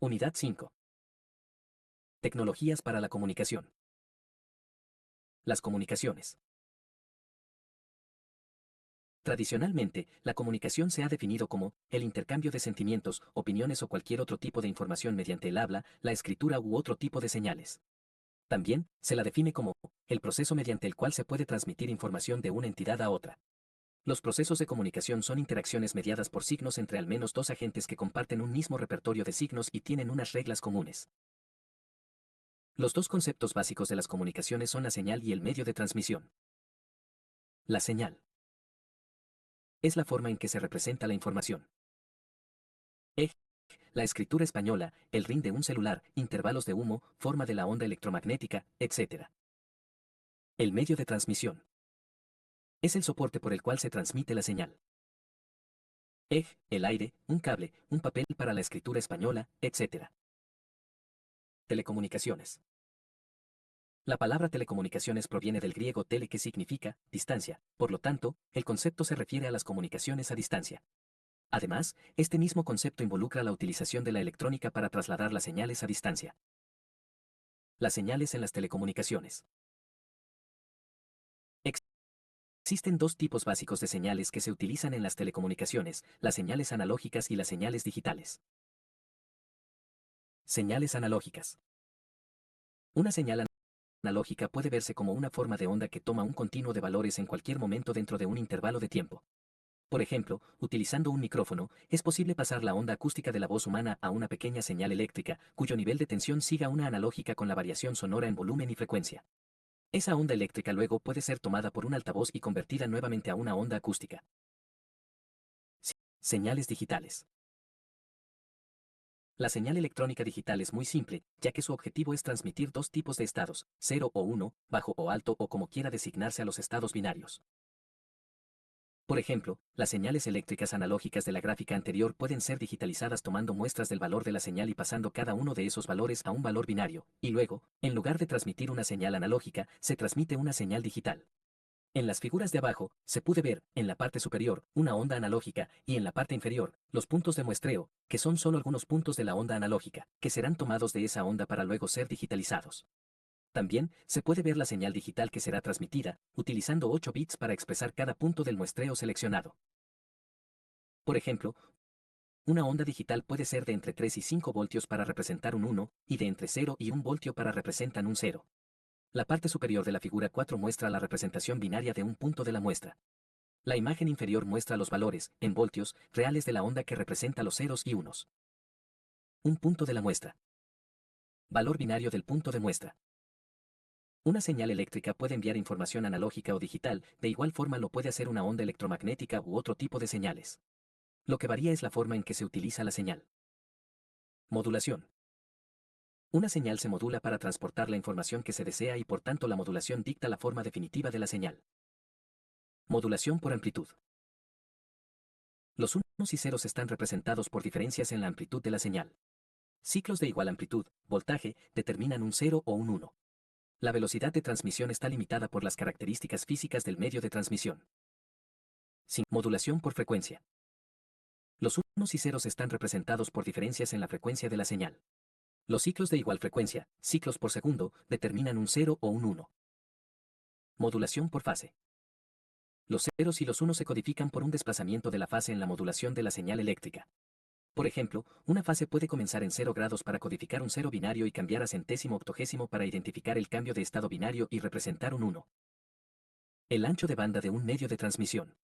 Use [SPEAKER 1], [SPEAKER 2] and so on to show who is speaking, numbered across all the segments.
[SPEAKER 1] Unidad 5. Tecnologías para la comunicación. Las comunicaciones. Tradicionalmente, la comunicación se ha definido como el intercambio de sentimientos, opiniones o cualquier otro tipo de información mediante el habla, la escritura u otro tipo de señales. También, se la define como el proceso mediante el cual se puede transmitir información de una entidad a otra. Los procesos de comunicación son interacciones mediadas por signos entre al menos dos agentes que comparten un mismo repertorio de signos y tienen unas reglas comunes. Los dos conceptos básicos de las comunicaciones son la señal y el medio de transmisión. La señal es la forma en que se representa la información. La escritura española, el ring de un celular, intervalos de humo, forma de la onda electromagnética, etc. El medio de transmisión es el soporte por el cual se transmite la señal. El aire, un cable, un papel para la escritura española, etc. Telecomunicaciones. La palabra telecomunicaciones proviene del griego tele, que significa distancia, por lo tanto, el concepto se refiere a las comunicaciones a distancia. Además, este mismo concepto involucra la utilización de la electrónica para trasladar las señales a distancia. Las señales en las telecomunicaciones. Existen dos tipos básicos de señales que se utilizan en las telecomunicaciones, las señales analógicas y las señales digitales. Señales analógicas. Una señal analógica puede verse como una forma de onda que toma un continuo de valores en cualquier momento dentro de un intervalo de tiempo. Por ejemplo, utilizando un micrófono, es posible pasar la onda acústica de la voz humana a una pequeña señal eléctrica, cuyo nivel de tensión siga una analógica con la variación sonora en volumen y frecuencia. Esa onda eléctrica luego puede ser tomada por un altavoz y convertida nuevamente a una onda acústica. Señales digitales. La señal electrónica digital es muy simple, ya que su objetivo es transmitir dos tipos de estados, 0 o 1, bajo o alto o como quiera designarse a los estados binarios. Por ejemplo, las señales eléctricas analógicas de la gráfica anterior pueden ser digitalizadas tomando muestras del valor de la señal y pasando cada uno de esos valores a un valor binario, y luego, en lugar de transmitir una señal analógica, se transmite una señal digital. En las figuras de abajo, se puede ver, en la parte superior, una onda analógica, y en la parte inferior, los puntos de muestreo, que son solo algunos puntos de la onda analógica, que serán tomados de esa onda para luego ser digitalizados. También, se puede ver la señal digital que será transmitida, utilizando 8 bits para expresar cada punto del muestreo seleccionado. Por ejemplo, una onda digital puede ser de entre 3 y 5 voltios para representar un 1, y de entre 0 y 1 voltio para representar un 0. La parte superior de la figura 4 muestra la representación binaria de un punto de la muestra. La imagen inferior muestra los valores, en voltios, reales de la onda que representa los ceros y unos. Un punto de la muestra. Valor binario del punto de muestra. Una señal eléctrica puede enviar información analógica o digital, de igual forma lo puede hacer una onda electromagnética u otro tipo de señales. Lo que varía es la forma en que se utiliza la señal. Modulación. Una señal se modula para transportar la información que se desea y por tanto la modulación dicta la forma definitiva de la señal. Modulación por amplitud. Los unos y ceros están representados por diferencias en la amplitud de la señal. Ciclos de igual amplitud, voltaje, determinan un 0 o un 1. La velocidad de transmisión está limitada por las características físicas del medio de transmisión. Modulación por frecuencia. Los unos y ceros están representados por diferencias en la frecuencia de la señal. Los ciclos de igual frecuencia, ciclos por segundo, determinan un 0 o un 1. Modulación por fase. Los ceros y los unos se codifican por un desplazamiento de la fase en la modulación de la señal eléctrica. Por ejemplo, una fase puede comenzar en 0 grados para codificar un 0 binario y cambiar a centésimo octogésimo para identificar el cambio de estado binario y representar un 1. El ancho de banda de un medio de transmisión.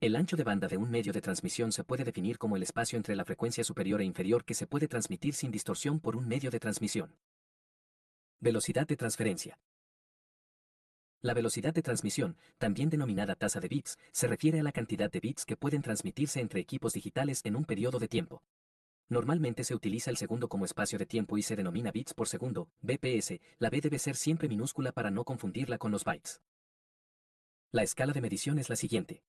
[SPEAKER 1] El ancho de banda de un medio de transmisión se puede definir como el espacio entre la frecuencia superior e inferior que se puede transmitir sin distorsión por un medio de transmisión. Velocidad de transferencia. La velocidad de transmisión, también denominada tasa de bits, se refiere a la cantidad de bits que pueden transmitirse entre equipos digitales en un periodo de tiempo. Normalmente se utiliza el segundo como espacio de tiempo y se denomina bits por segundo, bps, la b debe ser siempre minúscula para no confundirla con los bytes. La escala de medición es la siguiente.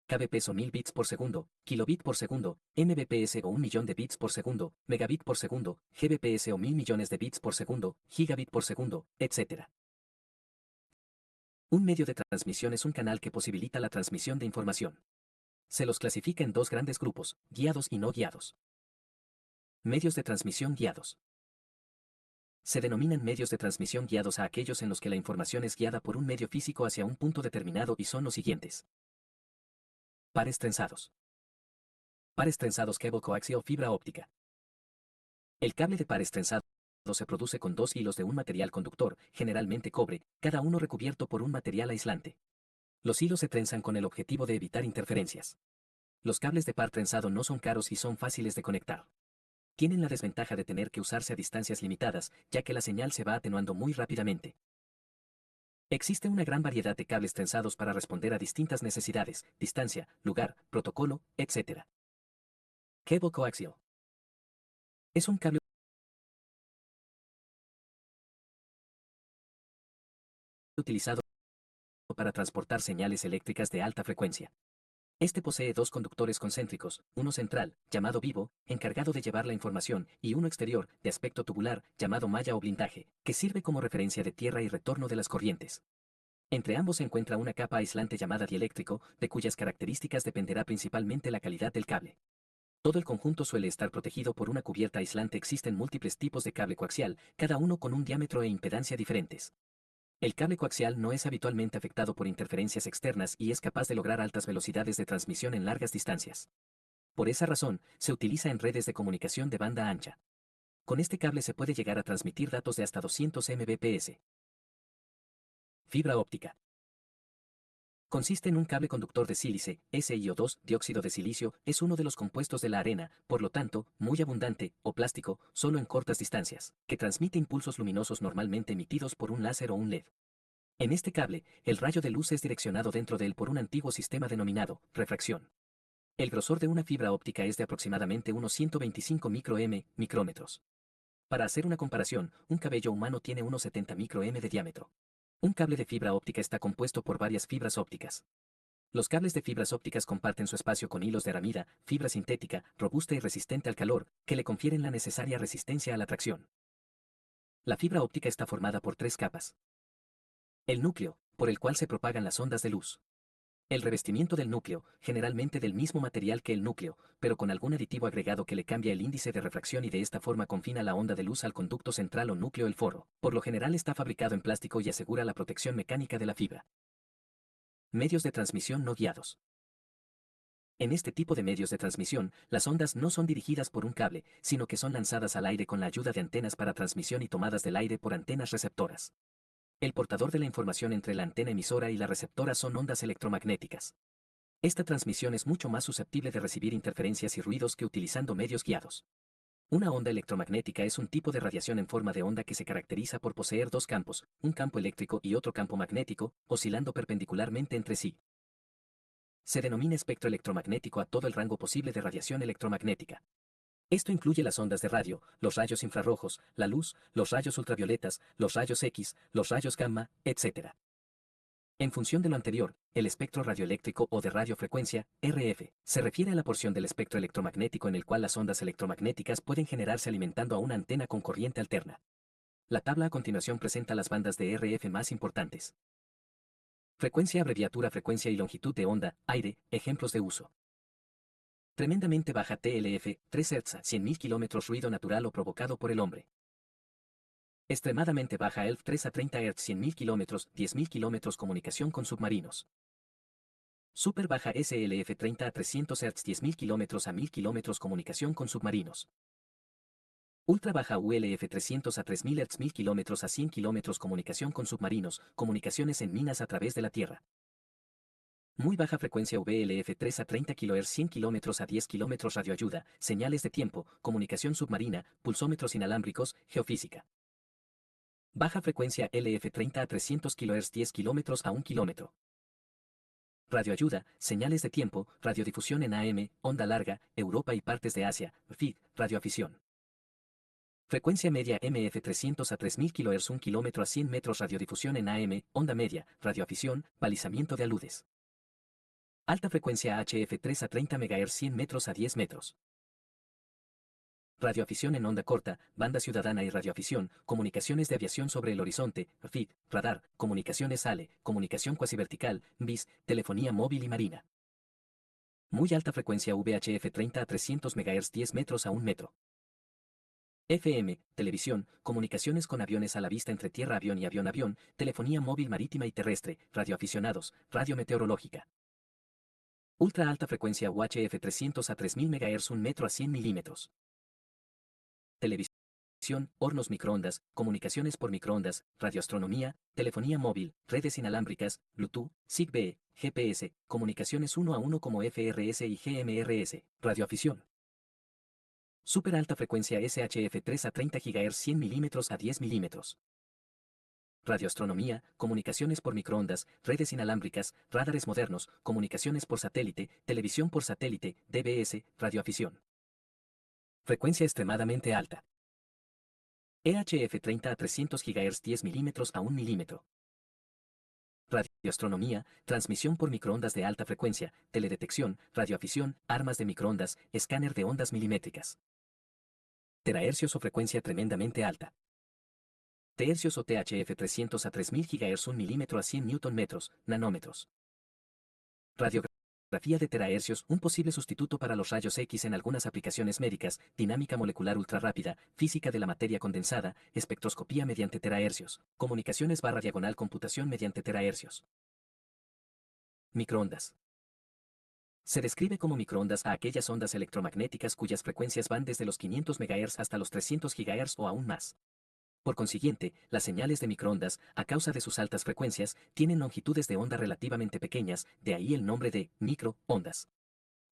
[SPEAKER 1] kbps o 1000 bits por segundo, kilobit por segundo, mbps o 1.000.000 de bits por segundo, megabit por segundo, gbps o 1.000 millones de bits por segundo, gigabit por segundo, etc. Un medio de transmisión es un canal que posibilita la transmisión de información. Se los clasifica en dos grandes grupos, guiados y no guiados. Medios de transmisión guiados. Se denominan medios de transmisión guiados a aquellos en los que la información es guiada por un medio físico hacia un punto determinado y son los siguientes. Pares trenzados. Pares trenzados cable coaxial fibra óptica. El cable de pares trenzado se produce con dos hilos de un material conductor, generalmente cobre, cada uno recubierto por un material aislante. Los hilos se trenzan con el objetivo de evitar interferencias. Los cables de par trenzado no son caros y son fáciles de conectar. Tienen la desventaja de tener que usarse a distancias limitadas, ya que la señal se va atenuando muy rápidamente. Existe una gran variedad de cables trenzados para responder a distintas necesidades, distancia, lugar, protocolo, etc. Cable coaxial. Es un cable utilizado para transportar señales eléctricas de alta frecuencia. Este posee dos conductores concéntricos, uno central, llamado vivo, encargado de llevar la información, y uno exterior, de aspecto tubular, llamado malla o blindaje, que sirve como referencia de tierra y retorno de las corrientes. Entre ambos se encuentra una capa aislante llamada dieléctrico, de cuyas características dependerá principalmente la calidad del cable. Todo el conjunto suele estar protegido por una cubierta aislante. Existen múltiples tipos de cable coaxial, cada uno con un diámetro e impedancia diferentes. El cable coaxial no es habitualmente afectado por interferencias externas y es capaz de lograr altas velocidades de transmisión en largas distancias. Por esa razón, se utiliza en redes de comunicación de banda ancha. Con este cable se puede llegar a transmitir datos de hasta 200 Mbps. Fibra óptica. Consiste en un cable conductor de sílice, SiO2, dióxido de silicio, es uno de los compuestos de la arena, por lo tanto, muy abundante, o plástico, solo en cortas distancias, que transmite impulsos luminosos normalmente emitidos por un láser o un LED. En este cable, el rayo de luz es direccionado dentro de él por un antiguo sistema denominado refracción. El grosor de una fibra óptica es de aproximadamente unos 125 micrómetros. Para hacer una comparación, un cabello humano tiene unos 70 microm de diámetro. Un cable de fibra óptica está compuesto por varias fibras ópticas. Los cables de fibras ópticas comparten su espacio con hilos de aramida, fibra sintética, robusta y resistente al calor, que le confieren la necesaria resistencia a la tracción. La fibra óptica está formada por tres capas. El núcleo, por el cual se propagan las ondas de luz. El revestimiento del núcleo, generalmente del mismo material que el núcleo, pero con algún aditivo agregado que le cambia el índice de refracción y de esta forma confina la onda de luz al conducto central o núcleo. El foro, por lo general está fabricado en plástico y asegura la protección mecánica de la fibra. Medios de transmisión no guiados. En este tipo de medios de transmisión, las ondas no son dirigidas por un cable, sino que son lanzadas al aire con la ayuda de antenas para transmisión y tomadas del aire por antenas receptoras. El portador de la información entre la antena emisora y la receptora son ondas electromagnéticas. Esta transmisión es mucho más susceptible de recibir interferencias y ruidos que utilizando medios guiados. Una onda electromagnética es un tipo de radiación en forma de onda que se caracteriza por poseer dos campos, un campo eléctrico y otro campo magnético, oscilando perpendicularmente entre sí. Se denomina espectro electromagnético a todo el rango posible de radiación electromagnética. Esto incluye las ondas de radio, los rayos infrarrojos, la luz, los rayos ultravioletas, los rayos X, los rayos gamma, etc. En función de lo anterior, el espectro radioeléctrico o de radiofrecuencia, RF, se refiere a la porción del espectro electromagnético en el cual las ondas electromagnéticas pueden generarse alimentando a una antena con corriente alterna. La tabla a continuación presenta las bandas de RF más importantes. Frecuencia, abreviatura, frecuencia y longitud de onda, aire, ejemplos de uso. Tremendamente baja TLF, 3 Hz, 100.000 km ruido natural o provocado por el hombre. Extremadamente baja ELF 3 a 30 Hz 100.000 km, 10.000 km comunicación con submarinos. Super baja SLF 30 a 300 Hz 10.000 km a 1.000 km comunicación con submarinos. Ultra baja ULF 300 a 3.000 Hz 1.000 km a 100 km comunicación con submarinos, comunicaciones en minas a través de la Tierra. Muy baja frecuencia VLF 3 a 30 kHz 100 km a 10 km radioayuda, señales de tiempo, comunicación submarina, pulsómetros inalámbricos, geofísica. Baja frecuencia LF 30 a 300 kHz 10 km a 1 km. Radioayuda, señales de tiempo, radiodifusión en AM, onda larga, Europa y partes de Asia, FIG, radioafición. Frecuencia media MF 300 a 3000 kHz 1 km a 100 metros radiodifusión en AM, onda media, radioafición, balizamiento de aludes. Alta frecuencia HF 3 a 30 MHz 100 metros a 10 metros. Radioafición en onda corta, banda ciudadana y radioafición, comunicaciones de aviación sobre el horizonte, FIG, radar, comunicaciones ALE, comunicación cuasi vertical, BIS, telefonía móvil y marina. Muy alta frecuencia VHF 30 a 300 MHz 10 metros a 1 metro. FM, televisión, comunicaciones con aviones a la vista entre tierra-avión y avión-avión, telefonía móvil marítima y terrestre, radioaficionados, radio meteorológica. Ultra alta frecuencia UHF 300 a 3000 MHz 1 metro a 100 milímetros. Televisión, hornos microondas, comunicaciones por microondas, radioastronomía, telefonía móvil, redes inalámbricas, Bluetooth, Zigbee, GPS, comunicaciones 1 a 1 como FRS y GMRS, radioafición. Super alta frecuencia SHF 3 a 30 GHz 100 milímetros a 10 milímetros. Radioastronomía, comunicaciones por microondas, redes inalámbricas, radares modernos, comunicaciones por satélite, televisión por satélite, DBS, radioafición. Frecuencia extremadamente alta. EHF 30 a 300 GHz 10 milímetros a 1 milímetro. Radioastronomía, transmisión por microondas de alta frecuencia, teledetección, radioafición, armas de microondas, escáner de ondas milimétricas. Terahercios o frecuencia tremendamente alta. Tercios o THF 300 a 3000 GHz 1 milímetro a 100 Nm, nanómetros. Radiografía de terahercios, un posible sustituto para los rayos X en algunas aplicaciones médicas, dinámica molecular ultrarrápida, física de la materia condensada, espectroscopía mediante terahercios, comunicaciones /diagonal computación mediante terahercios. Microondas. Se describe como microondas a aquellas ondas electromagnéticas cuyas frecuencias van desde los 500 MHz hasta los 300 GHz o aún más. Por consiguiente, las señales de microondas, a causa de sus altas frecuencias, tienen longitudes de onda relativamente pequeñas, de ahí el nombre de microondas.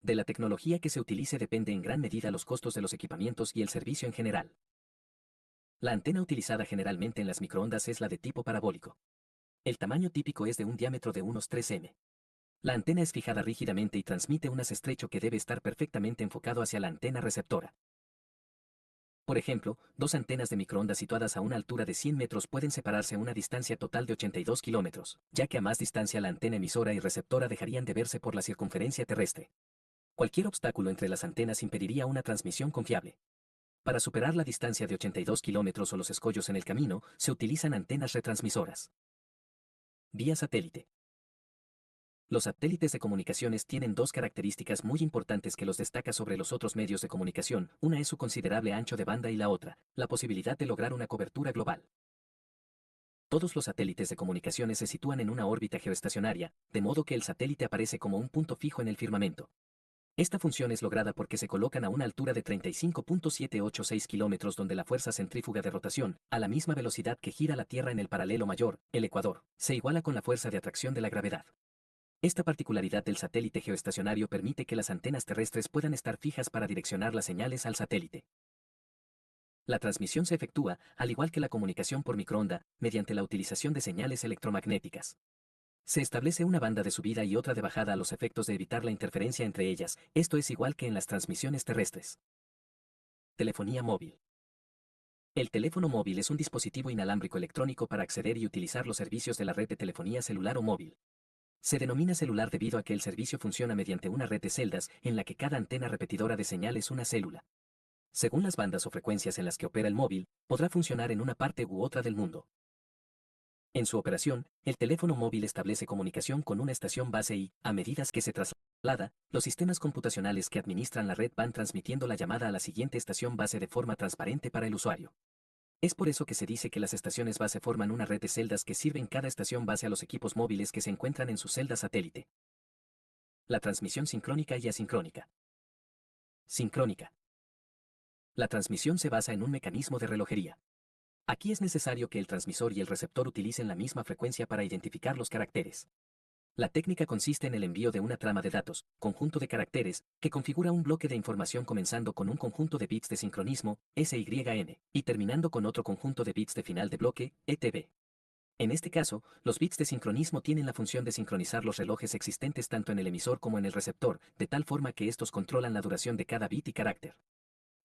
[SPEAKER 1] De la tecnología que se utilice depende en gran medida los costos de los equipamientos y el servicio en general. La antena utilizada generalmente en las microondas es la de tipo parabólico. El tamaño típico es de un diámetro de unos 3 m. La antena es fijada rígidamente y transmite un haz estrecho que debe estar perfectamente enfocado hacia la antena receptora. Por ejemplo, dos antenas de microondas situadas a una altura de 100 metros pueden separarse a una distancia total de 82 kilómetros, ya que a más distancia la antena emisora y receptora dejarían de verse por la circunferencia terrestre. Cualquier obstáculo entre las antenas impediría una transmisión confiable. Para superar la distancia de 82 kilómetros o los escollos en el camino, se utilizan antenas retransmisoras. Vía satélite. Los satélites de comunicaciones tienen dos características muy importantes que los destaca sobre los otros medios de comunicación. Una es su considerable ancho de banda y la otra, la posibilidad de lograr una cobertura global. Todos los satélites de comunicaciones se sitúan en una órbita geoestacionaria, de modo que el satélite aparece como un punto fijo en el firmamento. Esta función es lograda porque se colocan a una altura de 35.786 kilómetros donde la fuerza centrífuga de rotación, a la misma velocidad que gira la Tierra en el paralelo mayor, el ecuador, se iguala con la fuerza de atracción de la gravedad. Esta particularidad del satélite geoestacionario permite que las antenas terrestres puedan estar fijas para direccionar las señales al satélite. La transmisión se efectúa, al igual que la comunicación por microonda, mediante la utilización de señales electromagnéticas. Se establece una banda de subida y otra de bajada a los efectos de evitar la interferencia entre ellas, esto es igual que en las transmisiones terrestres. Telefonía móvil. El teléfono móvil es un dispositivo inalámbrico electrónico para acceder y utilizar los servicios de la red de telefonía celular o móvil. Se denomina celular debido a que el servicio funciona mediante una red de celdas en la que cada antena repetidora de señal es una célula. Según las bandas o frecuencias en las que opera el móvil, podrá funcionar en una parte u otra del mundo. En su operación, el teléfono móvil establece comunicación con una estación base y, a medida que se traslada, los sistemas computacionales que administran la red van transmitiendo la llamada a la siguiente estación base de forma transparente para el usuario. Es por eso que se dice que las estaciones base forman una red de celdas que sirven cada estación base a los equipos móviles que se encuentran en su celda satélite. La transmisión sincrónica y asincrónica. Sincrónica. La transmisión se basa en un mecanismo de relojería. Aquí es necesario que el transmisor y el receptor utilicen la misma frecuencia para identificar los caracteres. La técnica consiste en el envío de una trama de datos, conjunto de caracteres, que configura un bloque de información comenzando con un conjunto de bits de sincronismo, SYN, y terminando con otro conjunto de bits de final de bloque, ETB. En este caso, los bits de sincronismo tienen la función de sincronizar los relojes existentes tanto en el emisor como en el receptor, de tal forma que estos controlan la duración de cada bit y carácter.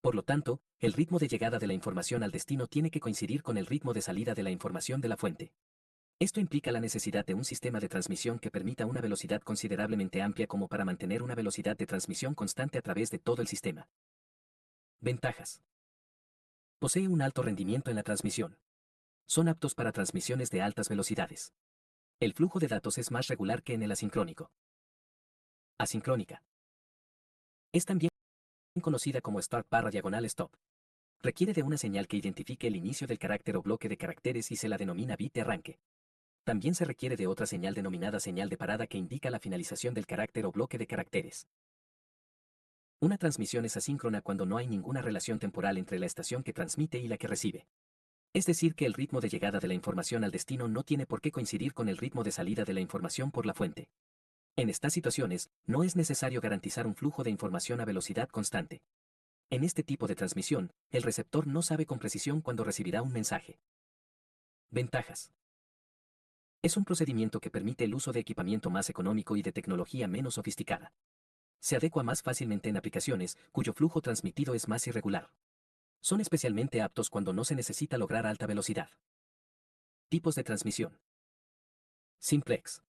[SPEAKER 1] Por lo tanto, el ritmo de llegada de la información al destino tiene que coincidir con el ritmo de salida de la información de la fuente. Esto implica la necesidad de un sistema de transmisión que permita una velocidad considerablemente amplia como para mantener una velocidad de transmisión constante a través de todo el sistema. Ventajas. Posee un alto rendimiento en la transmisión. Son aptos para transmisiones de altas velocidades. El flujo de datos es más regular que en el asincrónico. Asincrónica. Es también conocida como start/stop. Requiere de una señal que identifique el inicio del carácter o bloque de caracteres y se la denomina bit de arranque. También se requiere de otra señal denominada señal de parada que indica la finalización del carácter o bloque de caracteres. Una transmisión es asíncrona cuando no hay ninguna relación temporal entre la estación que transmite y la que recibe. Es decir, que el ritmo de llegada de la información al destino no tiene por qué coincidir con el ritmo de salida de la información por la fuente. En estas situaciones, no es necesario garantizar un flujo de información a velocidad constante. En este tipo de transmisión, el receptor no sabe con precisión cuándo recibirá un mensaje. Ventajas. Es un procedimiento que permite el uso de equipamiento más económico y de tecnología menos sofisticada. Se adecua más fácilmente en aplicaciones cuyo flujo transmitido es más irregular. Son especialmente aptos cuando no se necesita lograr alta velocidad. Tipos de transmisión. Simplex.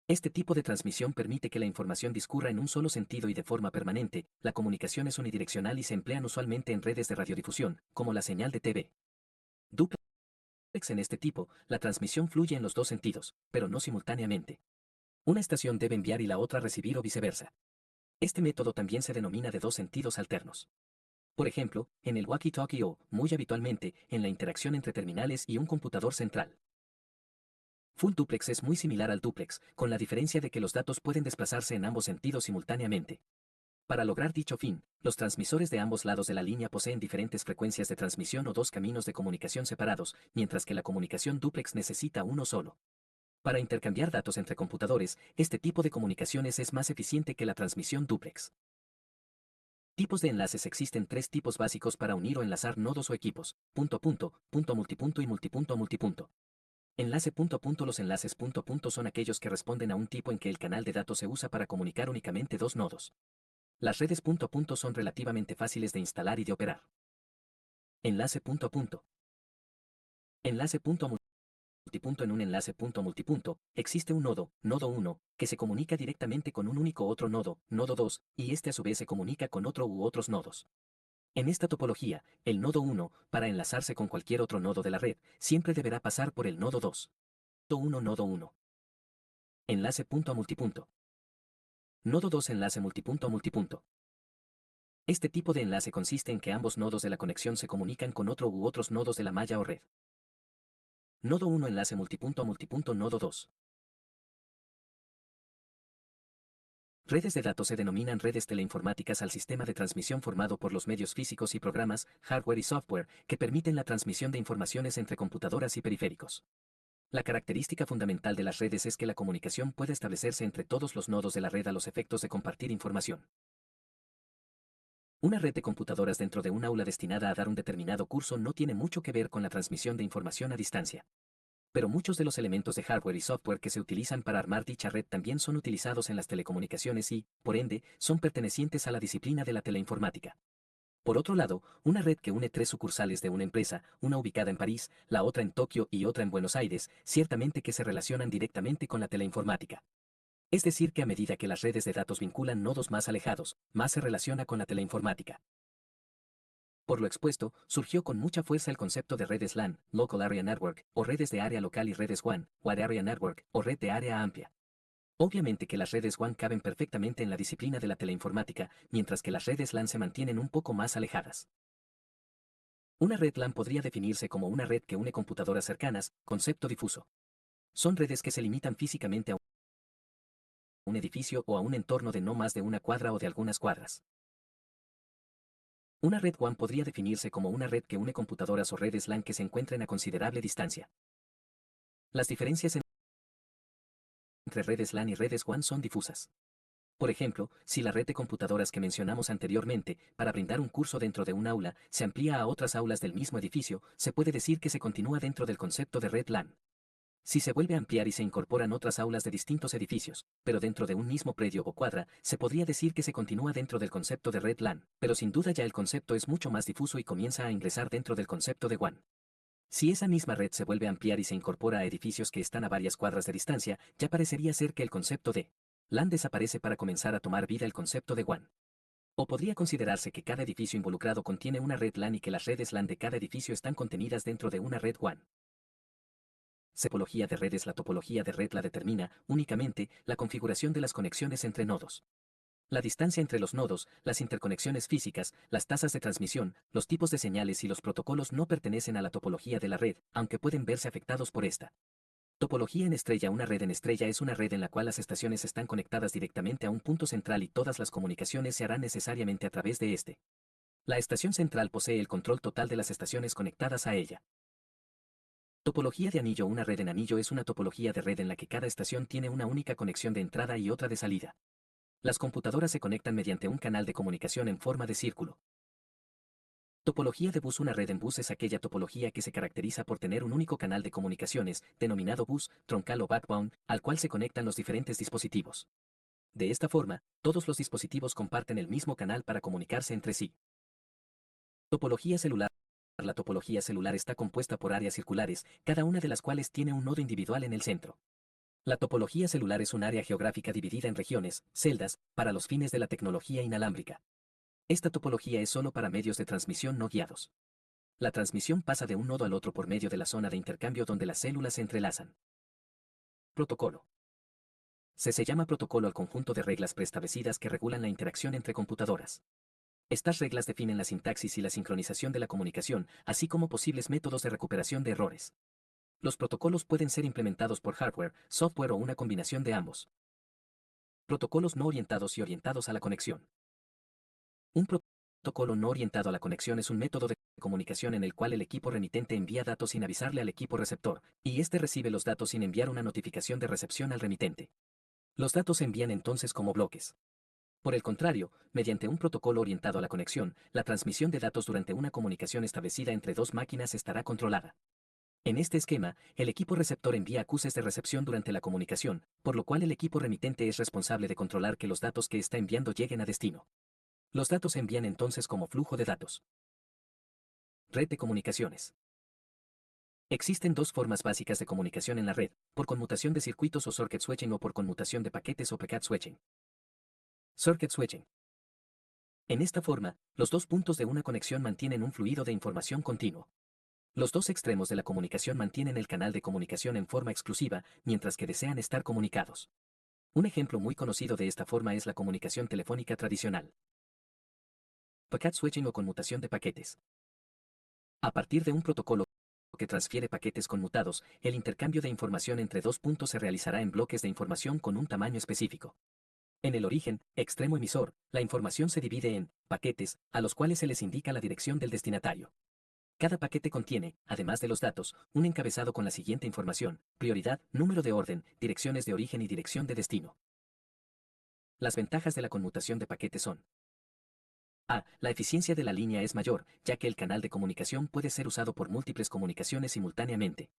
[SPEAKER 1] Este tipo de transmisión permite que la información discurra en un solo sentido y de forma permanente. La comunicación es unidireccional y se emplean usualmente en redes de radiodifusión, como la señal de TV. Duplex. En este tipo, la transmisión fluye en los dos sentidos, pero no simultáneamente. Una estación debe enviar y la otra recibir o viceversa. Este método también se denomina de dos sentidos alternos. Por ejemplo, en el walkie-talkie o, muy habitualmente, en la interacción entre terminales y un computador central. Full duplex es muy similar al duplex, con la diferencia de que los datos pueden desplazarse en ambos sentidos simultáneamente. Para lograr dicho fin, los transmisores de ambos lados de la línea poseen diferentes frecuencias de transmisión o dos caminos de comunicación separados, mientras que la comunicación duplex necesita uno solo. Para intercambiar datos entre computadores, este tipo de comunicaciones es más eficiente que la transmisión duplex. Tipos de enlaces. Existen tres tipos básicos para unir o enlazar nodos o equipos: punto punto, punto multipunto y multipunto multipunto. Enlace punto punto. Los enlaces punto punto son aquellos que responden a un tipo en que el canal de datos se usa para comunicar únicamente dos nodos. Las redes punto punto son relativamente fáciles de instalar y de operar. Enlace punto punto. Enlace punto multipunto. En un enlace punto multipunto, existe un nodo, nodo 1, que se comunica directamente con un único otro nodo, nodo 2, y este a su vez se comunica con otro u otros nodos. En esta topología, el nodo 1, para enlazarse con cualquier otro nodo de la red, siempre deberá pasar por el nodo 2. Nodo 1. Enlace punto a multipunto. Nodo 2. Enlace multipunto a multipunto. Este tipo de enlace consiste en que ambos nodos de la conexión se comunican con otro u otros nodos de la malla o red. Nodo 1. Enlace multipunto a multipunto. Nodo 2. Redes de datos se denominan redes teleinformáticas al sistema de transmisión formado por los medios físicos y programas, hardware y software, que permiten la transmisión de informaciones entre computadoras y periféricos. La característica fundamental de las redes es que la comunicación puede establecerse entre todos los nodos de la red a los efectos de compartir información. Una red de computadoras dentro de un aula destinada a dar un determinado curso no tiene mucho que ver con la transmisión de información a distancia. Pero muchos de los elementos de hardware y software que se utilizan para armar dicha red también son utilizados en las telecomunicaciones y, por ende, son pertenecientes a la disciplina de la teleinformática. Por otro lado, una red que une tres sucursales de una empresa, una ubicada en París, la otra en Tokio y otra en Buenos Aires, ciertamente que se relacionan directamente con la teleinformática. Es decir, que a medida que las redes de datos vinculan nodos más alejados, más se relaciona con la teleinformática. Por lo expuesto, surgió con mucha fuerza el concepto de redes LAN, Local Area Network, o redes de área local y redes WAN, Wide Area Network, o red de área amplia. Obviamente que las redes WAN caben perfectamente en la disciplina de la teleinformática, mientras que las redes LAN se mantienen un poco más alejadas. Una red LAN podría definirse como una red que une computadoras cercanas, concepto difuso. Son redes que se limitan físicamente a un edificio o a un entorno de no más de una cuadra o de algunas cuadras. Una red WAN podría definirse como una red que une computadoras o redes LAN que se encuentren a considerable distancia. Las diferencias entre redes LAN y redes WAN son difusas. Por ejemplo, si la red de computadoras que mencionamos anteriormente, para brindar un curso dentro de un aula, se amplía a otras aulas del mismo edificio, se puede decir que se continúa dentro del concepto de red LAN. Si se vuelve a ampliar y se incorporan otras aulas de distintos edificios, pero dentro de un mismo predio o cuadra, se podría decir que se continúa dentro del concepto de red LAN, pero sin duda ya el concepto es mucho más difuso y comienza a ingresar dentro del concepto de WAN. Si esa misma red se vuelve a ampliar y se incorpora a edificios que están a varias cuadras de distancia, ya parecería ser que el concepto de LAN desaparece para comenzar a tomar vida el concepto de WAN. O podría considerarse que cada edificio involucrado contiene una red LAN y que las redes LAN de cada edificio están contenidas dentro de una red WAN. Topología de redes. La topología de red la determina, únicamente, la configuración de las conexiones entre nodos. La distancia entre los nodos, las interconexiones físicas, las tasas de transmisión, los tipos de señales y los protocolos no pertenecen a la topología de la red, aunque pueden verse afectados por esta. Topología en estrella. Una red en estrella es una red en la cual las estaciones están conectadas directamente a un punto central y todas las comunicaciones se harán necesariamente a través de este. La estación central posee el control total de las estaciones conectadas a ella. Topología de anillo. Una red en anillo es una topología de red en la que cada estación tiene una única conexión de entrada y otra de salida. Las computadoras se conectan mediante un canal de comunicación en forma de círculo. Topología de bus. Una red en bus es aquella topología que se caracteriza por tener un único canal de comunicaciones, denominado bus, troncal o backbone, al cual se conectan los diferentes dispositivos. De esta forma, todos los dispositivos comparten el mismo canal para comunicarse entre sí. Topología celular. La topología celular está compuesta por áreas circulares, cada una de las cuales tiene un nodo individual en el centro. La topología celular es un área geográfica dividida en regiones, celdas, para los fines de la tecnología inalámbrica. Esta topología es solo para medios de transmisión no guiados. La transmisión pasa de un nodo al otro por medio de la zona de intercambio donde las células se entrelazan. Protocolo. Se llama protocolo al conjunto de reglas preestablecidas que regulan la interacción entre computadoras. Estas reglas definen la sintaxis y la sincronización de la comunicación, así como posibles métodos de recuperación de errores. Los protocolos pueden ser implementados por hardware, software o una combinación de ambos. Protocolos no orientados y orientados a la conexión. Un protocolo no orientado a la conexión es un método de comunicación en el cual el equipo remitente envía datos sin avisarle al equipo receptor, y éste recibe los datos sin enviar una notificación de recepción al remitente. Los datos se envían entonces como bloques. Por el contrario, mediante un protocolo orientado a la conexión, la transmisión de datos durante una comunicación establecida entre dos máquinas estará controlada. En este esquema, el equipo receptor envía acuses de recepción durante la comunicación, por lo cual el equipo remitente es responsable de controlar que los datos que está enviando lleguen a destino. Los datos se envían entonces como flujo de datos. Red de comunicaciones. Existen dos formas básicas de comunicación en la red, por conmutación de circuitos o circuit switching o por conmutación de paquetes o packet switching. Circuit switching. En esta forma, los dos puntos de una conexión mantienen un fluido de información continuo. Los dos extremos de la comunicación mantienen el canal de comunicación en forma exclusiva, mientras que desean estar comunicados. Un ejemplo muy conocido de esta forma es la comunicación telefónica tradicional. Packet switching o conmutación de paquetes. A partir de un protocolo que transfiere paquetes conmutados, el intercambio de información entre dos puntos se realizará en bloques de información con un tamaño específico. En el origen, extremo emisor, la información se divide en paquetes, a los cuales se les indica la dirección del destinatario. Cada paquete contiene, además de los datos, un encabezado con la siguiente información: prioridad, número de orden, direcciones de origen y dirección de destino. Las ventajas de la conmutación de paquetes son: A. La eficiencia de la línea es mayor, ya que el canal de comunicación puede ser usado por múltiples comunicaciones simultáneamente.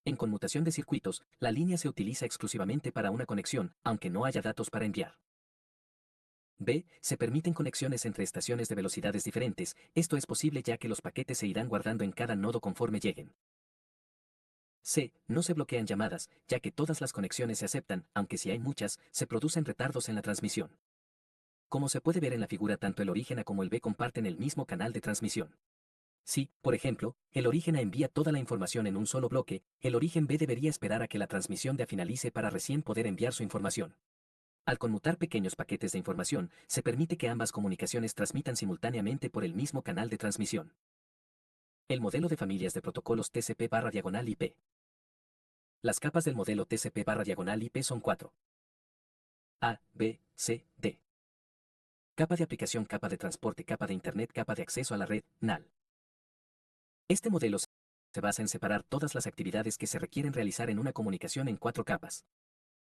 [SPEAKER 1] En conmutación de circuitos, la línea se utiliza exclusivamente para una conexión, aunque no haya datos para enviar. B. Se permiten conexiones entre estaciones de velocidades diferentes, esto es posible ya que los paquetes se irán guardando en cada nodo conforme lleguen. C. No se bloquean llamadas, ya que todas las conexiones se aceptan, aunque si hay muchas, se producen retardos en la transmisión. Como se puede ver en la figura, tanto el origen A como el B comparten el mismo canal de transmisión. Si, por ejemplo, el origen A envía toda la información en un solo bloque, el origen B debería esperar a que la transmisión de A finalice para recién poder enviar su información. Al conmutar pequeños paquetes de información, se permite que ambas comunicaciones transmitan simultáneamente por el mismo canal de transmisión. El modelo de familias de protocolos TCP/IP. Las capas del modelo TCP/IP son 4. A, B, C, D. Capa de aplicación, capa de transporte, capa de Internet, capa de acceso a la red, NAL. Este modelo se basa en separar todas las actividades que se requieren realizar en una comunicación en 4 capas.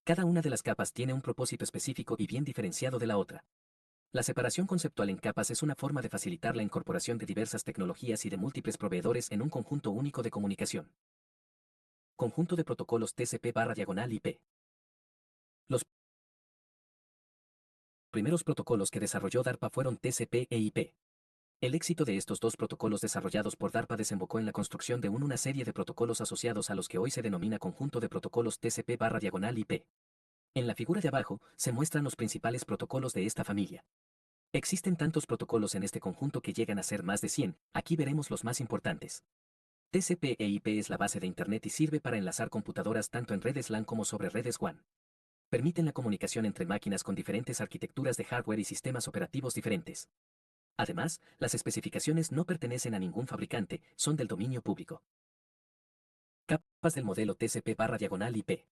[SPEAKER 1] Cada una de las capas tiene un propósito específico y bien diferenciado de la otra. La separación conceptual en capas es una forma de facilitar la incorporación de diversas tecnologías y de múltiples proveedores en un conjunto único de comunicación. Conjunto de protocolos TCP/IP. Los primeros protocolos que desarrolló DARPA fueron TCP e IP. El éxito de estos dos protocolos desarrollados por DARPA desembocó en la construcción de una serie de protocolos asociados a los que hoy se denomina conjunto de protocolos TCP/IP. En la figura de abajo se muestran los principales protocolos de esta familia. Existen tantos protocolos en este conjunto que llegan a ser más de 100, aquí veremos los más importantes. TCP/IP es la base de Internet y sirve para enlazar computadoras tanto en redes LAN como sobre redes WAN. Permiten la comunicación entre máquinas con diferentes arquitecturas de hardware y sistemas operativos diferentes. Además, las especificaciones no pertenecen a ningún fabricante, son del dominio público. Capas del modelo TCP/IP.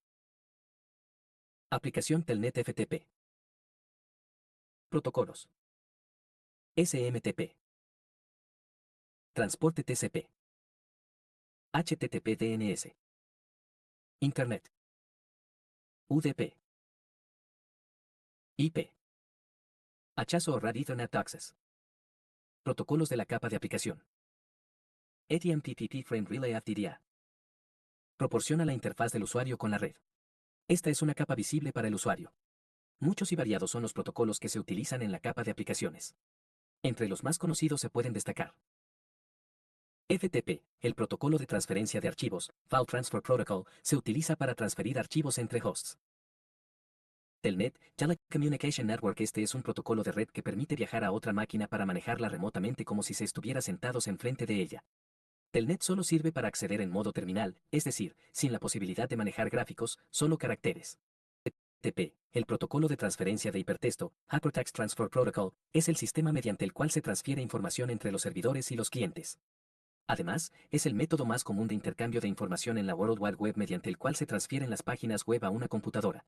[SPEAKER 1] Aplicación Telnet FTP. Protocolos. SMTP. Transporte TCP. HTTP DNS. Internet. UDP. IP. Hachazo o RAD Ethernet Access. Protocolos de la capa de aplicación. ETMPPP Frame Relay FDDA. Proporciona la interfaz del usuario con la red. Esta es una capa visible para el usuario. Muchos y variados son los protocolos que se utilizan en la capa de aplicaciones. Entre los más conocidos se pueden destacar FTP, el protocolo de transferencia de archivos, File Transfer Protocol, se utiliza para transferir archivos entre hosts. Telnet, Telecommunication Network. Este es un protocolo de red que permite viajar a otra máquina para manejarla remotamente como si se estuviera sentados enfrente de ella. Telnet solo sirve para acceder en modo terminal, es decir, sin la posibilidad de manejar gráficos, solo caracteres. HTTP, el protocolo de transferencia de hipertexto, Hypertext Transfer Protocol, es el sistema mediante el cual se transfiere información entre los servidores y los clientes. Además, es el método más común de intercambio de información en la World Wide Web mediante el cual se transfieren las páginas web a una computadora.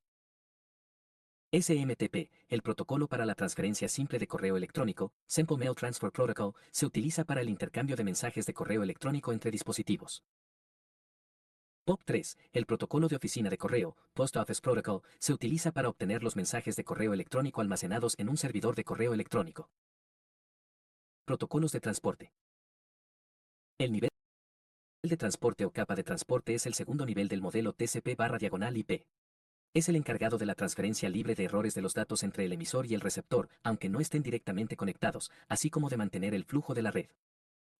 [SPEAKER 1] SMTP, el protocolo para la transferencia simple de correo electrónico, Simple Mail Transfer Protocol, se utiliza para el intercambio de mensajes de correo electrónico entre dispositivos. POP3, el protocolo de oficina de correo, Post Office Protocol, se utiliza para obtener los mensajes de correo electrónico almacenados en un servidor de correo electrónico. Protocolos de transporte. El nivel de transporte o capa de transporte es el segundo nivel del modelo TCP/IP. Es el encargado de la transferencia libre de errores de los datos entre el emisor y el receptor, aunque no estén directamente conectados, así como de mantener el flujo de la red.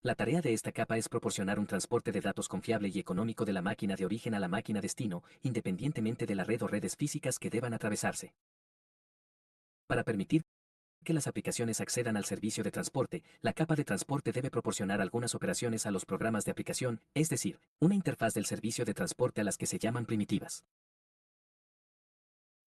[SPEAKER 1] La tarea de esta capa es proporcionar un transporte de datos confiable y económico de la máquina de origen a la máquina destino, independientemente de la red o redes físicas que deban atravesarse. Para permitir que las aplicaciones accedan al servicio de transporte, la capa de transporte debe proporcionar algunas operaciones a los programas de aplicación, es decir, una interfaz del servicio de transporte a las que se llaman primitivas.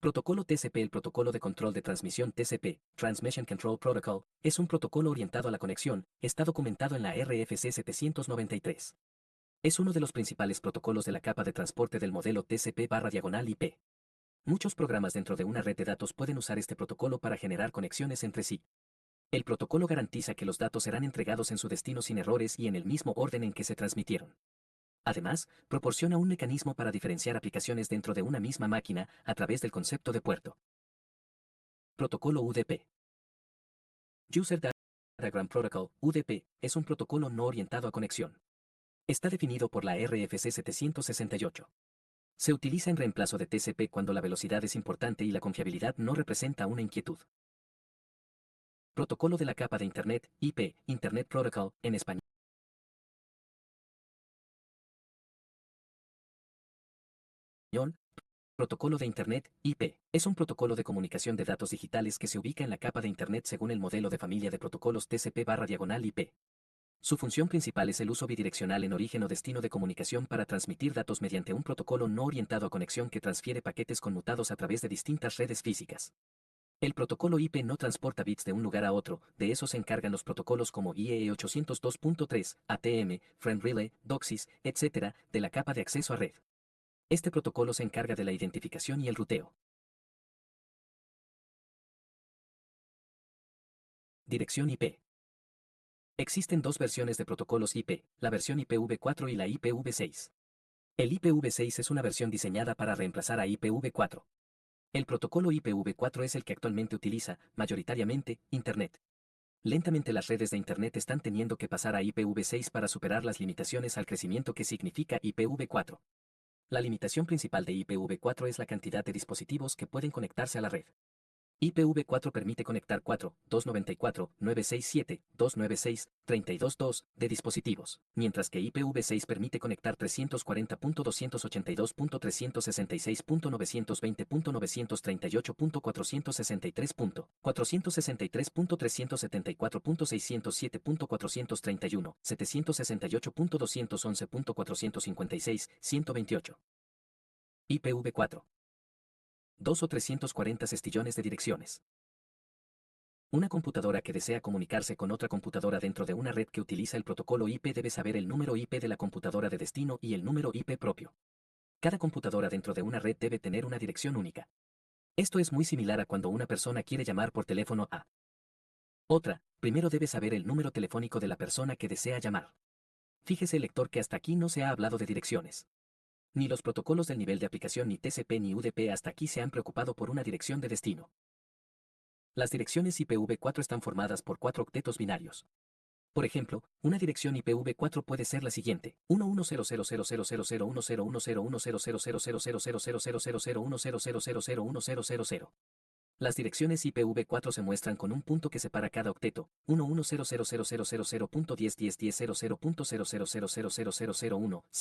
[SPEAKER 1] Protocolo TCP. El protocolo de control de transmisión TCP, Transmission Control Protocol, es un protocolo orientado a la conexión, está documentado en la RFC 793. Es uno de los principales protocolos de la capa de transporte del modelo TCP/IP. Muchos programas dentro de una red de datos pueden usar este protocolo para generar conexiones entre sí. El protocolo garantiza que los datos serán entregados en su destino sin errores y en el mismo orden en que se transmitieron. Además, proporciona un mecanismo para diferenciar aplicaciones dentro de una misma máquina a través del concepto de puerto. Protocolo UDP. User Diagram Protocol, UDP, es un protocolo no orientado a conexión. Está definido por la RFC 768. Se utiliza en reemplazo de TCP cuando la velocidad es importante y la confiabilidad no representa una inquietud. Protocolo de la capa de Internet, IP, Internet Protocol, en español. Protocolo de Internet, IP, es un protocolo de comunicación de datos digitales que se ubica en la capa de Internet según el modelo de familia de protocolos TCP/IP. Su función principal es el uso bidireccional en origen o destino de comunicación para transmitir datos mediante un protocolo no orientado a conexión que transfiere paquetes conmutados a través de distintas redes físicas. El protocolo IP no transporta bits de un lugar a otro, de eso se encargan los protocolos como IEEE 802.3, ATM, Frame Relay, DOCSIS, etc., de la capa de acceso a red. Este protocolo se encarga de la identificación y el ruteo. Dirección IP. Existen dos versiones de protocolos IP, la versión IPv4 y la IPv6. El IPv6 es una versión diseñada para reemplazar a IPv4. El protocolo IPv4 es el que actualmente utiliza, mayoritariamente, Internet. Lentamente las redes de Internet están teniendo que pasar a IPv6 para superar las limitaciones al crecimiento que significa IPv4. La limitación principal de IPv4 es la cantidad de dispositivos que pueden conectarse a la red. IPv4 permite conectar 4.294.967.296.32.2 de dispositivos, mientras que IPv6 permite conectar 340.268.938.368.468.463.463.374.607.431, 768.211.456, 128. IPv4. 2 o 340 sestillones de direcciones. Una computadora que desea comunicarse con otra computadora dentro de una red que utiliza el protocolo IP debe saber el número IP de la computadora de destino y el número IP propio. Cada computadora dentro de una red debe tener una dirección única. Esto es muy similar a cuando una persona quiere llamar por teléfono a otra, primero debe saber el número telefónico de la persona que desea llamar. Fíjese, lector, que hasta aquí no se ha hablado de direcciones. Ni los protocolos del nivel de aplicación ni TCP ni UDP hasta aquí se han preocupado por una dirección de destino. Las direcciones IPv4 están formadas por 4 octetos binarios. Por ejemplo, una dirección IPv4 puede ser la siguiente: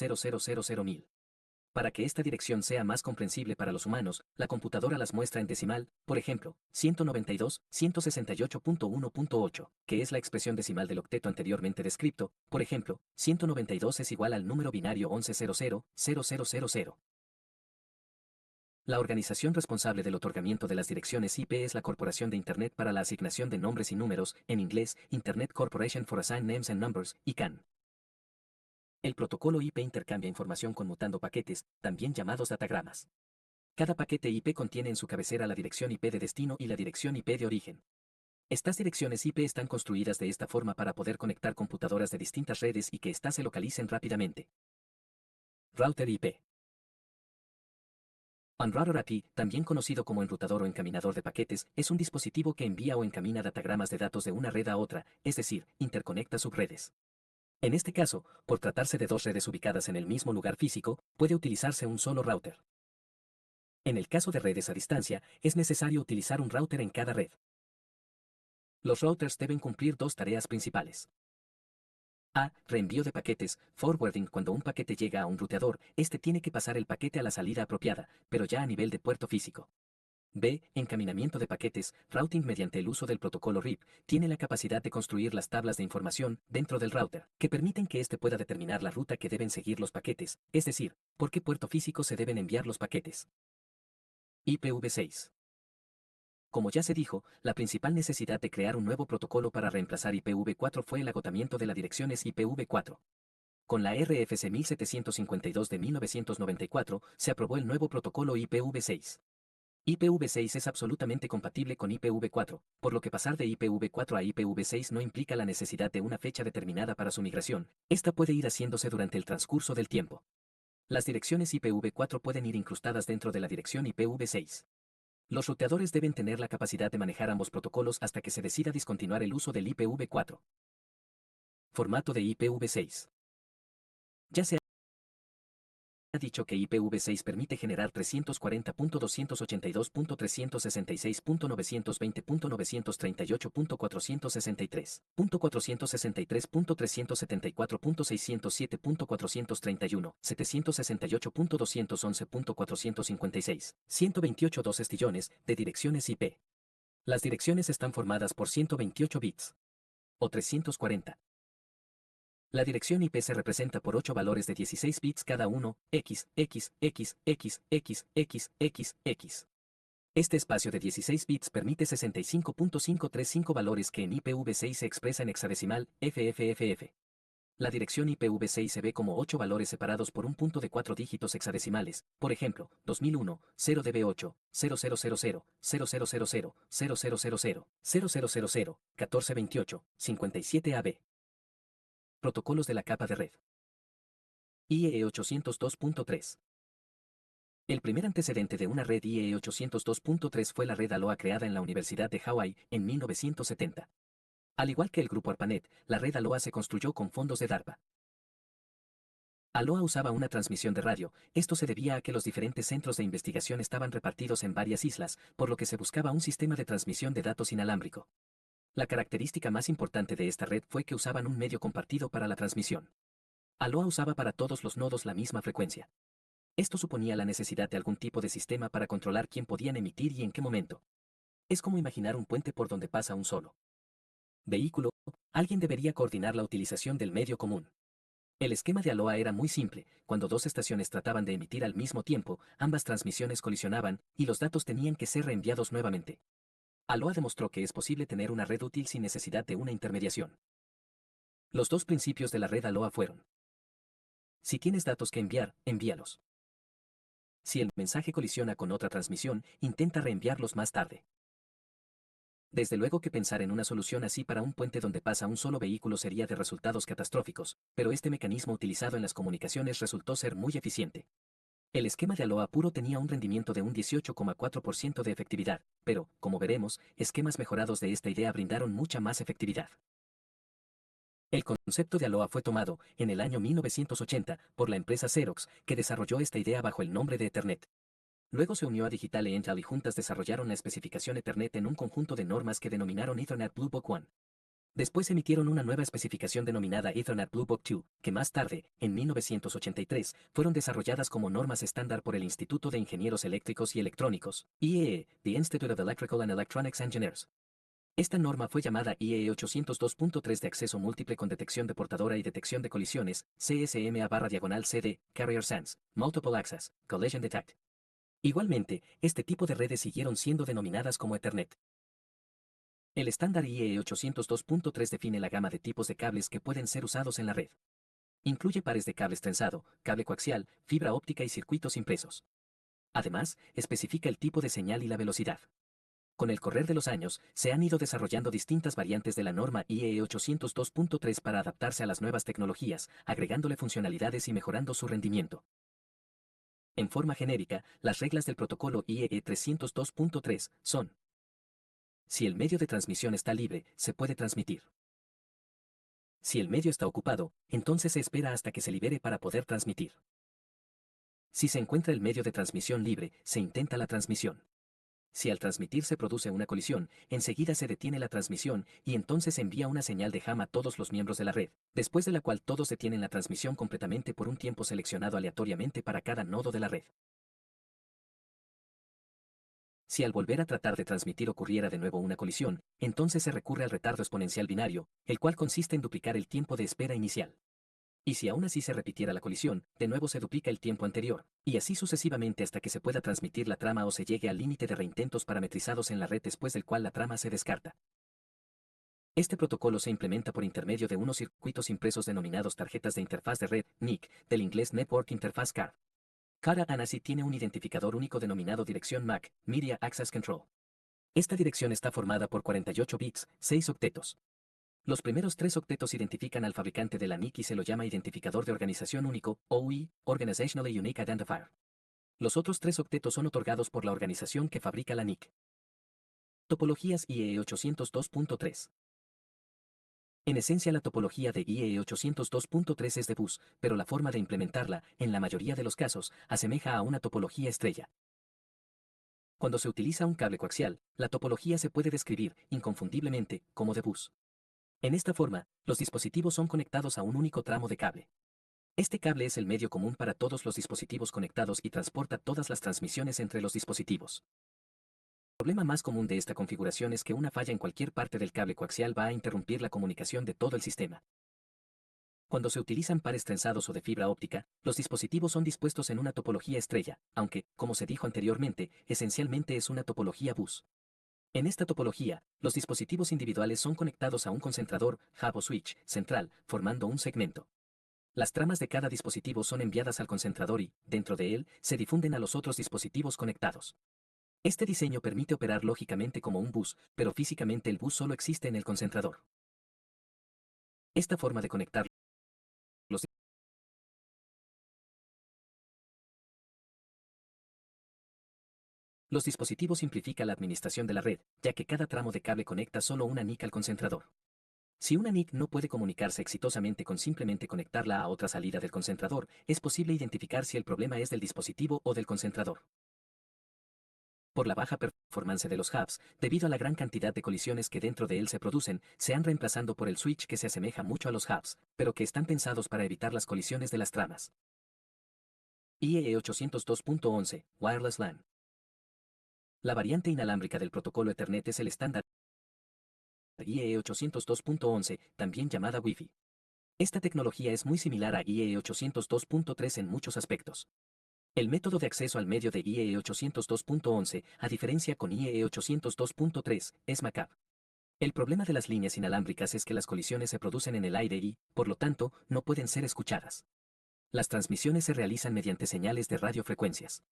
[SPEAKER 1] 11000000010100000000000000000000000000000000000000000000000000000000000000000000000000000000000000000000000000000000000000000000000000000000000000000000000000000000000000000000000000000000000000000000000000000000000000000000000000000000000000000000000000000000000000000000000000000000000000000000000000000000000000000000000000000000000000000000000000000000000000000000000000000000000000000000000000000000000000000000000000000000000000sz00ʁʁʁʁʁʁʁʁʁʁ Para que esta dirección sea más comprensible para los humanos, la computadora las muestra en decimal, por ejemplo, 192.168.1.8, que es la expresión decimal del octeto anteriormente descrito. Por ejemplo, 192 es igual al número binario 11000000. La organización responsable del otorgamiento de las direcciones IP es la Corporación de Internet para la Asignación de Nombres y Números, en inglés, Internet Corporation for Assigned Names and Numbers, ICANN. El protocolo IP intercambia información conmutando paquetes, también llamados datagramas. Cada paquete IP contiene en su cabecera la dirección IP de destino y la dirección IP de origen. Estas direcciones IP están construidas de esta forma para poder conectar computadoras de distintas redes y que éstas se localicen rápidamente. Router IP. Un router API, también conocido como enrutador o encaminador de paquetes, es un dispositivo que envía o encamina datagramas de datos de una red a otra, es decir, interconecta subredes. En este caso, por tratarse de dos redes ubicadas en el mismo lugar físico, puede utilizarse un solo router. En el caso de redes a distancia, es necesario utilizar un router en cada red. Los routers deben cumplir dos tareas principales. A. Reenvío de paquetes, forwarding. Cuando un paquete llega a un ruteador, este tiene que pasar el paquete a la salida apropiada, pero ya a nivel de puerto físico. B. Encaminamiento de paquetes, routing. Mediante el uso del protocolo RIP, tiene la capacidad de construir las tablas de información dentro del router, que permiten que éste pueda determinar la ruta que deben seguir los paquetes, es decir, por qué puerto físico se deben enviar los paquetes. IPv6. Como ya se dijo, la principal necesidad de crear un nuevo protocolo para reemplazar IPv4 fue el agotamiento de las direcciones IPv4. Con la RFC 1752 de 1994, se aprobó el nuevo protocolo IPv6. IPv6 es absolutamente compatible con IPv4, por lo que pasar de IPv4 a IPv6 no implica la necesidad de una fecha determinada para su migración. Esta puede ir haciéndose durante el transcurso del tiempo. Las direcciones IPv4 pueden ir incrustadas dentro de la dirección IPv6. Los ruteadores deben tener la capacidad de manejar ambos protocolos hasta que se decida discontinuar el uso del IPv4. Formato de IPv6. Ya se ha dicho que IPv6 permite generar 340.286.938.363.933.473.374.607.431, 768.211.456, 128 2 estillones de direcciones IP. Las direcciones están formadas por 128 bits. O 340. La dirección IP se representa por 8 valores de 16 bits cada uno, X, X, X, X, X, X, X, X. Este espacio de 16 bits permite 65.535 valores que en IPv6 se expresa en hexadecimal, FFFF. La dirección IPv6 se ve como 8 valores separados por un punto de 4 dígitos hexadecimales, por ejemplo, 2001, 0DB8, 0000, 0000, 0000, 0000, 1428, 57AB. Protocolos de la capa de red. IEE 802.3. El primer antecedente de una red IEE 802.3 fue la red Aloha creada en la Universidad de Hawái en 1970. Al igual que el grupo ARPANET, la red Aloha se construyó con fondos de DARPA. Aloha usaba una transmisión de radio. Esto se debía a que los diferentes centros de investigación estaban repartidos en varias islas, por lo que se buscaba un sistema de transmisión de datos inalámbrico. La característica más importante de esta red fue que usaban un medio compartido para la transmisión. Aloha usaba para todos los nodos la misma frecuencia. Esto suponía la necesidad de algún tipo de sistema para controlar quién podían emitir y en qué momento. Es como imaginar un puente por donde pasa un solo vehículo. Alguien debería coordinar la utilización del medio común. El esquema de Aloha era muy simple: cuando dos estaciones trataban de emitir al mismo tiempo, ambas transmisiones colisionaban, y los datos tenían que ser reenviados nuevamente. Aloha demostró que es posible tener una red útil sin necesidad de una intermediación. Los dos principios de la red Aloha fueron: si tienes datos que enviar, envíalos. Si el mensaje colisiona con otra transmisión, intenta reenviarlos más tarde. Desde luego que pensar en una solución así para un puente donde pasa un solo vehículo sería de resultados catastróficos, pero este mecanismo utilizado en las comunicaciones resultó ser muy eficiente. El esquema de Aloha puro tenía un rendimiento de un 18,4% de efectividad, pero, como veremos, esquemas mejorados de esta idea brindaron mucha más efectividad. El concepto de Aloha fue tomado, en el año 1980, por la empresa Xerox, que desarrolló esta idea bajo el nombre de Ethernet. Luego se unió a Digital e Intel y juntas desarrollaron la especificación Ethernet en un conjunto de normas que denominaron Ethernet Blue Book 1. Después emitieron una nueva especificación denominada Ethernet Blue Book 2, que más tarde, en 1983, fueron desarrolladas como normas estándar por el Instituto de Ingenieros Eléctricos y Electrónicos, IEE, the Institute of Electrical and Electronics Engineers. Esta norma fue llamada IEE 802.3 de acceso múltiple con detección de portadora y detección de colisiones, CSMA/CD, Carrier Sense, Multiple Access, Collision Detect. Igualmente, este tipo de redes siguieron siendo denominadas como Ethernet. El estándar IEE 802.3 define la gama de tipos de cables que pueden ser usados en la red. Incluye pares de cables trenzado, cable coaxial, fibra óptica y circuitos impresos. Además, especifica el tipo de señal y la velocidad. Con el correr de los años, se han ido desarrollando distintas variantes de la norma IEE 802.3 para adaptarse a las nuevas tecnologías, agregándole funcionalidades y mejorando su rendimiento. En forma genérica, las reglas del protocolo IEE 302.3 son: si el medio de transmisión está libre, se puede transmitir. Si el medio está ocupado, entonces se espera hasta que se libere para poder transmitir. Si se encuentra el medio de transmisión libre, se intenta la transmisión. Si al transmitir se produce una colisión, enseguida se detiene la transmisión y entonces se envía una señal de ham a todos los miembros de la red, después de la cual todos detienen la transmisión completamente por un tiempo seleccionado aleatoriamente para cada nodo de la red. Si al volver a tratar de transmitir ocurriera de nuevo una colisión, entonces se recurre al retardo exponencial binario, el cual consiste en duplicar el tiempo de espera inicial. Y si aún así se repitiera la colisión, de nuevo se duplica el tiempo anterior, y así sucesivamente hasta que se pueda transmitir la trama o se llegue al límite de reintentos parametrizados en la red, después del cual la trama se descarta. Este protocolo se implementa por intermedio de unos circuitos impresos denominados tarjetas de interfaz de red, NIC, del inglés Network Interface Card. Cada ANSI tiene un identificador único denominado dirección MAC, Media Access Control. Esta dirección está formada por 48 bits, 6 octetos. Los primeros 3 octetos identifican al fabricante de la NIC y se lo llama identificador de organización único, OUI, Organizationally Unique Identifier. Los otros 3 octetos son otorgados por la organización que fabrica la NIC. Topologías IEE 802.3. En esencia, la topología de IEE 802.3 es de bus, pero la forma de implementarla, en la mayoría de los casos, asemeja a una topología estrella. Cuando se utiliza un cable coaxial, la topología se puede describir, inconfundiblemente, como de bus. En esta forma, los dispositivos son conectados a un único tramo de cable. Este cable es el medio común para todos los dispositivos conectados y transporta todas las transmisiones entre los dispositivos. El problema más común de esta configuración es que una falla en cualquier parte del cable coaxial va a interrumpir la comunicación de todo el sistema. Cuando se utilizan pares trenzados o de fibra óptica, los dispositivos son dispuestos en una topología estrella, aunque, como se dijo anteriormente, esencialmente es una topología bus. En esta topología, los dispositivos individuales son conectados a un concentrador, hub o switch, central, formando un segmento. Las tramas de cada dispositivo son enviadas al concentrador y, dentro de él, se difunden a los otros dispositivos conectados. Este diseño permite operar lógicamente como un bus, pero físicamente el bus solo existe en el concentrador. Esta forma de conectar los dispositivos simplifica la administración de la red, ya que cada tramo de cable conecta solo una NIC al concentrador. Si una NIC no puede comunicarse exitosamente con simplemente conectarla a otra salida del concentrador, es posible identificar si el problema es del dispositivo o del concentrador. Por la baja performance de los hubs, debido a la gran cantidad de colisiones que dentro de él se producen, se han reemplazando por el switch, que se asemeja mucho a los hubs, pero que están pensados para evitar las colisiones de las tramas. IEE 802.11, Wireless LAN. La variante inalámbrica del protocolo Ethernet es el estándar IEE 802.11, también llamada Wi-Fi. Esta tecnología es muy similar a IEEE 802.3 en muchos aspectos. El método de acceso al medio de IEEE 802.11, a diferencia con IEEE 802.3, es MACAP. El problema de las líneas inalámbricas es que las colisiones se producen en el aire y, por lo tanto, no pueden ser escuchadas. Las transmisiones se realizan mediante señales de radiofrecuencias.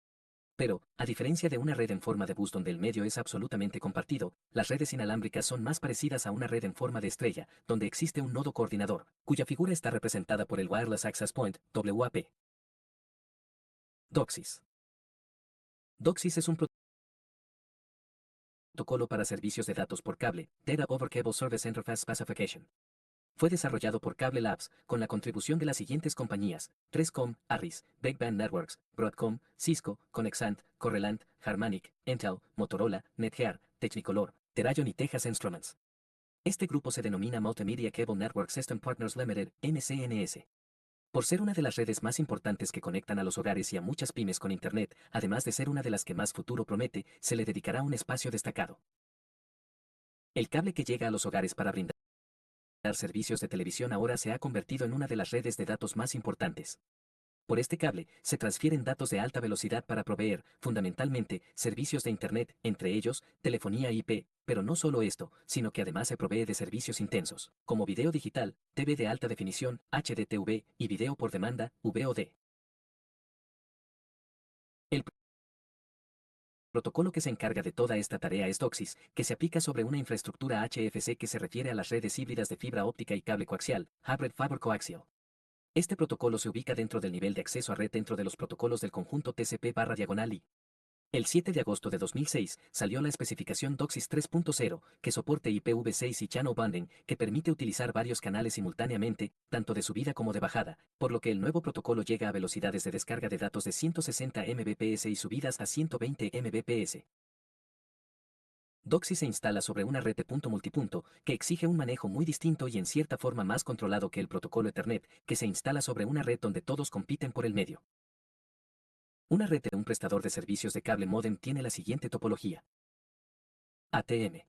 [SPEAKER 1] Pero, a diferencia de una red en forma de bus donde el medio es absolutamente compartido, las redes inalámbricas son más parecidas a una red en forma de estrella, donde existe un nodo coordinador, cuya figura está representada por el Wireless Access Point, WAP. DOCSIS. DOCSIS es un protocolo para servicios de datos por cable, Data over Cable Service Interface Specification. Fue desarrollado por Cable Labs, con la contribución de las siguientes compañías: 3Com, Arris, Breakband Networks, Broadcom, Cisco, Conexant, Corellant, Harmonic, Intel, Motorola, Netgear, Technicolor, Terayon y Texas Instruments. Este grupo se denomina Multimedia Cable Network System Partners Limited, MCNS. Por ser una de las redes más importantes que conectan a los hogares y a muchas pymes con Internet, además de ser una de las que más futuro promete, se le dedicará un espacio destacado. El cable que llega a los hogares para brindar servicios de televisión ahora se ha convertido en una de las redes de datos más importantes. Por este cable, se transfieren datos de alta velocidad para proveer, fundamentalmente, servicios de Internet, entre ellos, telefonía IP, pero no solo esto, sino que además se provee de servicios intensos, como video digital, TV de alta definición, HDTV, y video por demanda, VOD. El protocolo que se encarga de toda esta tarea es DOCSIS, que se aplica sobre una infraestructura HFC que se refiere a las redes híbridas de fibra óptica y cable coaxial, Hybrid Fiber Coaxial. Este protocolo se ubica dentro del nivel de acceso a red dentro de los protocolos del conjunto TCP/I. El 7 de agosto de 2006 salió la especificación DOCSIS 3.0, que soporte IPv6 y channel bonding, que permite utilizar varios canales simultáneamente, tanto de subida como de bajada, por lo que el nuevo protocolo llega a velocidades de descarga de datos de 160 Mbps y subidas a 120 Mbps. DOCSIS se instala sobre una red de punto multipunto, que exige un manejo muy distinto y en cierta forma más controlado que el protocolo Ethernet, que se instala sobre una red donde todos compiten por el medio. Una red de un prestador de servicios de cable módem tiene la siguiente topología. ATM.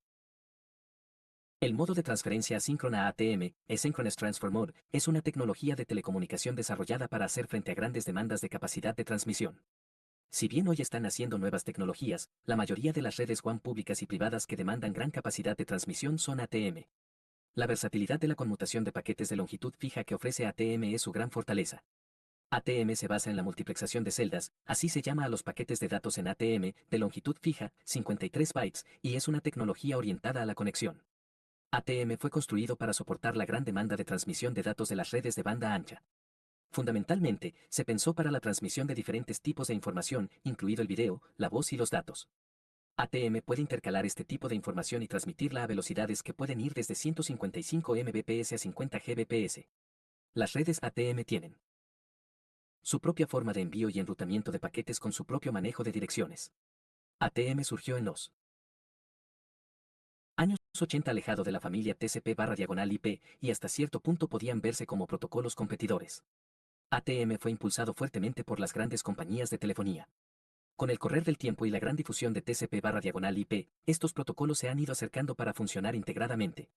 [SPEAKER 1] El modo de transferencia asíncrona ATM, Asynchronous Transfer Mode, es una tecnología de telecomunicación desarrollada para hacer frente a grandes demandas de capacidad de transmisión. Si bien hoy están naciendo nuevas tecnologías, la mayoría de las redes WAN públicas y privadas que demandan gran capacidad de transmisión son ATM. La versatilidad de la conmutación de paquetes de longitud fija que ofrece ATM es su gran fortaleza. ATM se basa en la multiplexación de celdas, así se llama a los paquetes de datos en ATM, de longitud fija, 53 bytes, y es una tecnología orientada a la conexión. ATM fue construido para soportar la gran demanda de transmisión de datos de las redes de banda ancha. Fundamentalmente, se pensó para la transmisión de diferentes tipos de información, incluido el video, la voz y los datos. ATM puede intercalar este tipo de información y transmitirla a velocidades que pueden ir desde 155 Mbps a 50 Gbps. Las redes ATM tienen su propia forma de envío y enrutamiento de paquetes con su propio manejo de direcciones. ATM surgió en los años 80 alejado de la familia TCP/IP y hasta cierto punto podían verse como protocolos competidores. ATM fue impulsado fuertemente por las grandes compañías de telefonía. Con el correr del tiempo y la gran difusión de TCP/IP, estos protocolos se han ido acercando para funcionar integradamente.